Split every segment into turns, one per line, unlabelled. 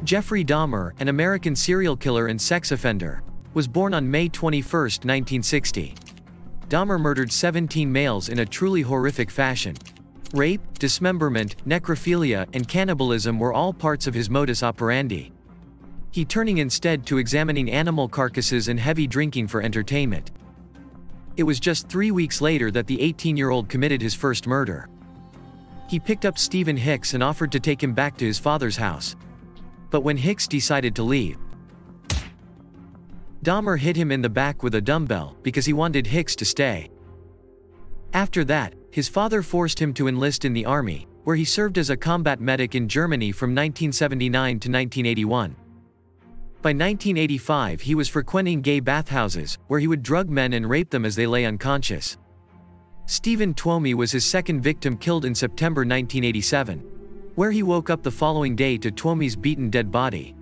Jeffrey Dahmer, an American serial killer and sex offender, was born on May 21, 1960. Dahmer murdered 17 males in a truly horrific fashion. Rape, dismemberment, necrophilia, and cannibalism were all parts of his modus operandi. He turning instead to examining animal carcasses and heavy drinking for entertainment. It was just 3 weeks later that the 18-year-old committed his first murder. He picked up Stephen Hicks and offered to take him back to his father's house. But when Hicks decided to leave, Dahmer hit him in the back with a dumbbell because he wanted Hicks to stay. After that, his father forced him to enlist in the army, where he served as a combat medic in Germany from 1979 to 1981. By 1985 he was frequenting gay bathhouses, where he would drug men and rape them as they lay unconscious. Stephen Twomey was his second victim, killed in September 1987, where he woke up the following day to Twomey's beaten dead body.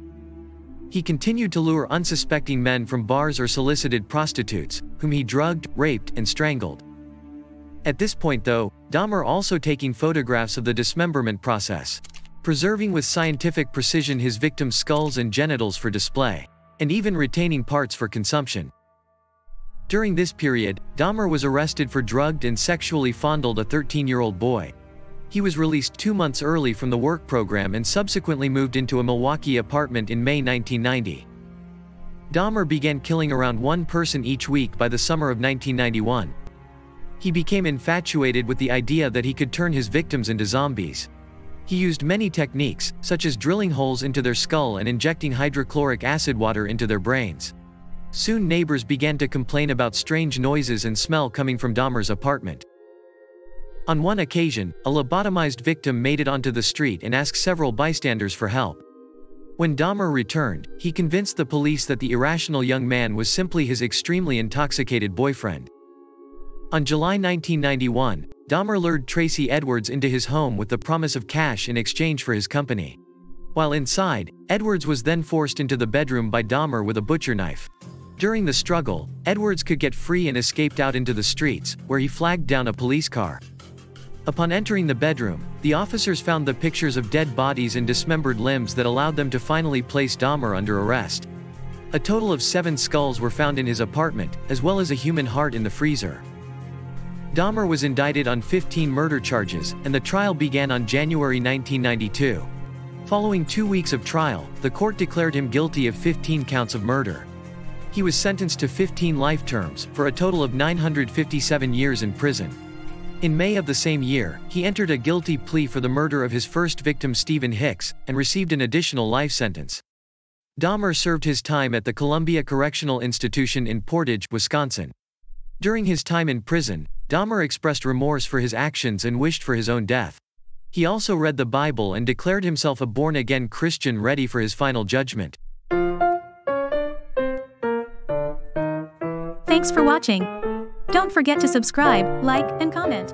He continued to lure unsuspecting men from bars or solicited prostitutes, whom he drugged, raped, and strangled. At this point though, Dahmer also taking photographs of the dismemberment process, preserving with scientific precision his victims' skulls and genitals for display, and even retaining parts for consumption. During this period, Dahmer was arrested for drugged and sexually fondled a 13-year-old boy. He was released 2 months early from the work program and subsequently moved into a Milwaukee apartment in May 1990. Dahmer began killing around one person each week by the summer of 1991. He became infatuated with the idea that he could turn his victims into zombies. He used many techniques, such as drilling holes into their skull and injecting hydrochloric acid water into their brains. Soon neighbors began to complain about strange noises and smell coming from Dahmer's apartment. On one occasion, a lobotomized victim made it onto the street and asked several bystanders for help. When Dahmer returned, he convinced the police that the irrational young man was simply his extremely intoxicated boyfriend. On July 1991, Dahmer lured Tracy Edwards into his home with the promise of cash in exchange for his company. While inside, Edwards was then forced into the bedroom by Dahmer with a butcher knife. During the struggle, Edwards could get free and escaped out into the streets, where he flagged down a police car. Upon entering the bedroom, the officers found the pictures of dead bodies and dismembered limbs that allowed them to finally place Dahmer under arrest. A total of 7 skulls were found in his apartment, as well as a human heart in the freezer. Dahmer was indicted on 15 murder charges, and the trial began on January 1992. Following 2 weeks of trial, the court declared him guilty of 15 counts of murder. He was sentenced to 15 life terms, for a total of 957 years in prison. In May of the same year, he entered a guilty plea for the murder of his first victim Stephen Hicks, and received an additional life sentence. Dahmer served his time at the Columbia Correctional Institution in Portage, Wisconsin. During his time in prison, Dahmer expressed remorse for his actions and wished for his own death. He also read the Bible and declared himself a born-again Christian ready for his final judgment.
Thanks for watching. Don't forget to subscribe, like, and comment.